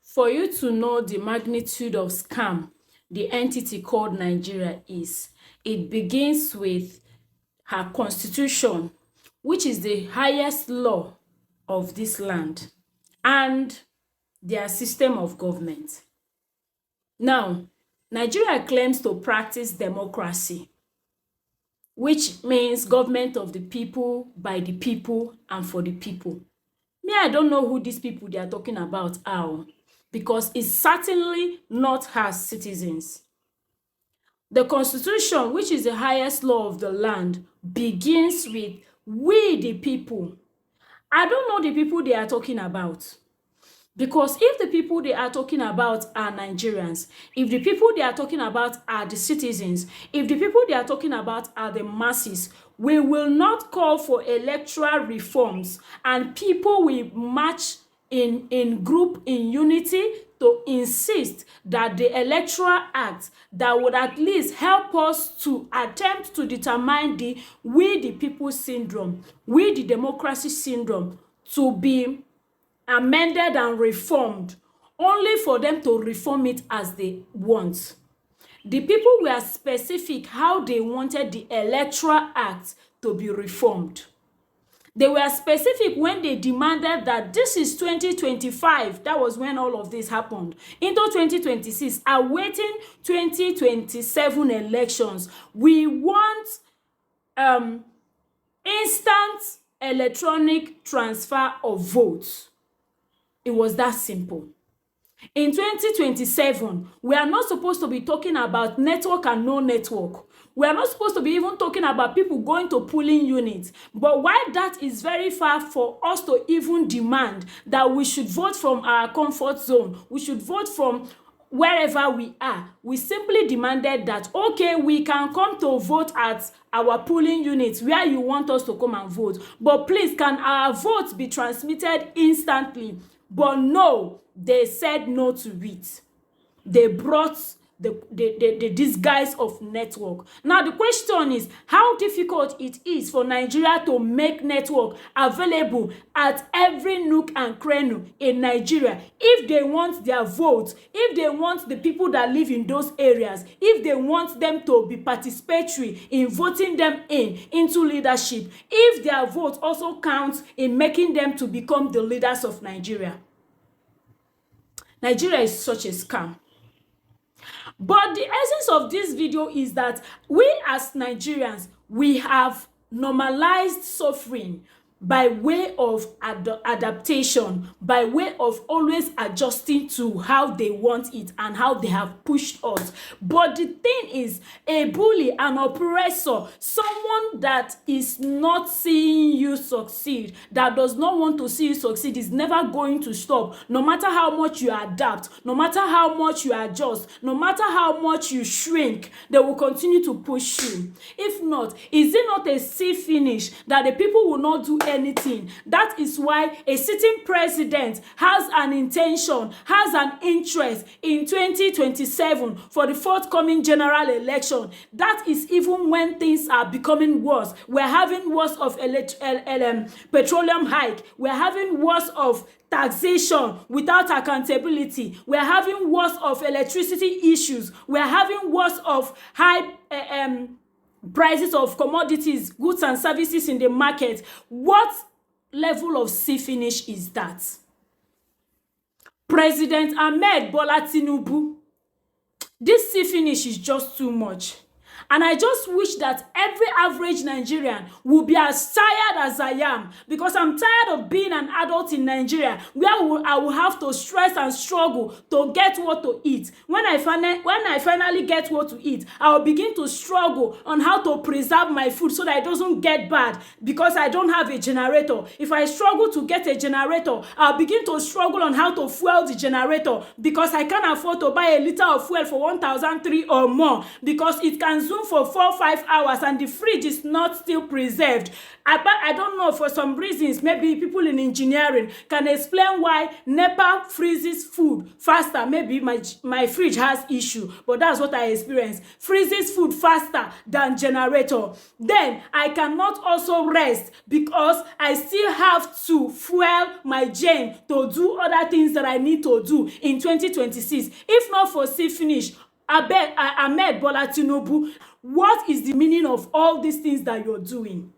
For you to know the magnitude of scam the entity called Nigeria is, it begins with her constitution, which is the highest law of this land, and their system of government. Now, Nigeria claims to practice democracy, which means government of the people, by the people, and for the people. Me, I don't know who these people they are talking about are, because it's certainly not her citizens. The constitution, which is the highest law of the land, begins with we the people. I don't know the people they are talking about. Because if the people they are talking about are Nigerians, if the people they are talking about are the citizens, if the people they are talking about are the masses, we will not call for electoral reforms, and people will march in group, in unity, to insist that the electoral act that would at least help us to attempt to determine the we the people syndrome, we the democracy syndrome, to be amended and reformed, only for them to reform it as they want. The people were specific how they wanted the electoral act to be reformed. They were specific when they demanded that this is 2025. That was when all of this happened. Into 2026, awaiting 2027 elections, we want instant electronic transfer of votes. It was that simple. In 2027, we are not supposed to be talking about network and no network. We are not supposed to be even talking about people going to polling units. But while that is very far for us to even demand that we should vote from our comfort zone, we should vote from wherever we are, we simply demanded that, okay, we can come to vote at our polling units where you want us to come and vote. But please, can our votes be transmitted instantly? But no, they said no to it. They brought the disguise of network. Now the question is how difficult it is for Nigeria to make network available at every nook and cranny in Nigeria if they want their votes, if they want the people that live in those areas, if they want them to be participatory in voting them into leadership, if their vote also counts in making them to become the leaders of Nigeria. Nigeria is such a scam. But the essence of this video is that we as Nigerians, we have normalized suffering by way of adaptation, by way of always adjusting to how they want it and how they have pushed us. But the thing is, a bully, an oppressor, someone that is not seeing you succeed, that does not want to see you succeed, is never going to stop. No matter how much you adapt, no matter how much you adjust, no matter how much you shrink, they will continue to push you. If not, is it not a see finish that the people will not do anything? That is why a sitting president has an intention, has an interest in 2027 for the forthcoming general election. That is even when things are becoming worse. We're having worse of petroleum hike. We're having worse of taxation without accountability. We're having worse of electricity issues. We're having worse of high prices of commodities, goods and services in the market. What level of see finish is that? President Ahmed Bola Tinubu, this see finish is just too much. And I just wish that every average Nigerian will be as tired as I am, because I'm tired of being an adult in Nigeria where I will have to stress and struggle to get what to eat. When I finally get what to eat, I will begin to struggle on how to preserve my food so that it doesn't get bad because I don't have a generator. If I struggle to get a generator, I'll begin to struggle on how to fuel the generator because I can't afford to buy a liter of fuel for 1,300 or more because it can zoom for 4-5 hours and the fridge is not still preserved. I don't know, for some reasons, maybe people in engineering can explain why NEPA freezes food faster. Maybe my fridge has issue, but that's what I experience. Freezes food faster than generator. Then I cannot also rest because I still have to fuel my gen to do other things that I need to do in 2026. If not for see finish, Ahmed Bola Tinubu, what is the meaning of all these things that you're doing?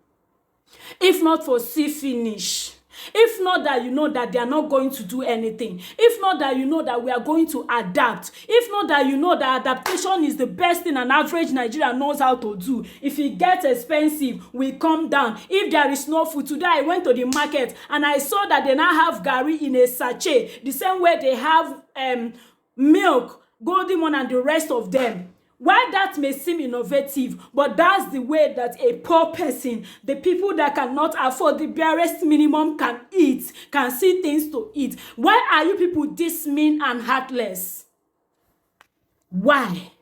If not for see finish, if not that you know that they are not going to do anything, if not that you know that we are going to adapt, if not that you know that adaptation is the best thing an average Nigerian knows how to do. If it gets expensive, we come down. If there is no food, today I went to the market and I saw that they now have garri in a sachet, the same way they have milk, golden one, and the rest of them. While that may seem innovative, but that's the way that a poor person, the people that cannot afford the barest minimum, can eat, can see things to eat. Why are you people this mean and heartless? Why?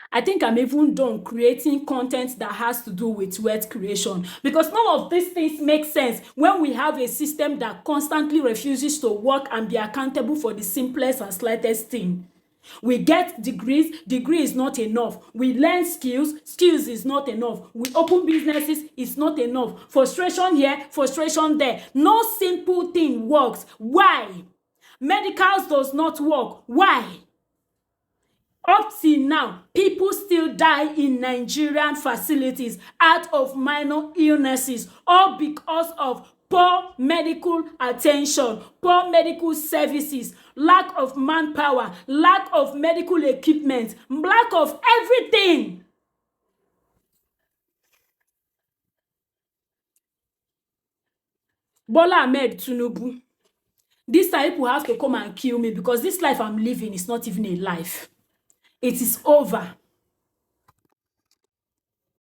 I think I'm even done creating content that has to do with wealth creation, because none of these things make sense when we have a system that constantly refuses to work and be accountable for the simplest and slightest thing. We get degrees, degree is not enough. We learn skills, skills is not enough. We open businesses, it's not enough. Frustration here, frustration there. No simple thing works. Why? Medicals does not work. Why? Up till now, people still die in Nigerian facilities out of minor illnesses, all because of poor medical attention, poor medical services, lack of manpower, lack of medical equipment, lack of everything. Bola Ahmed Tinubu, this time people have to come and kill me because this life I'm living is not even a life. It is over.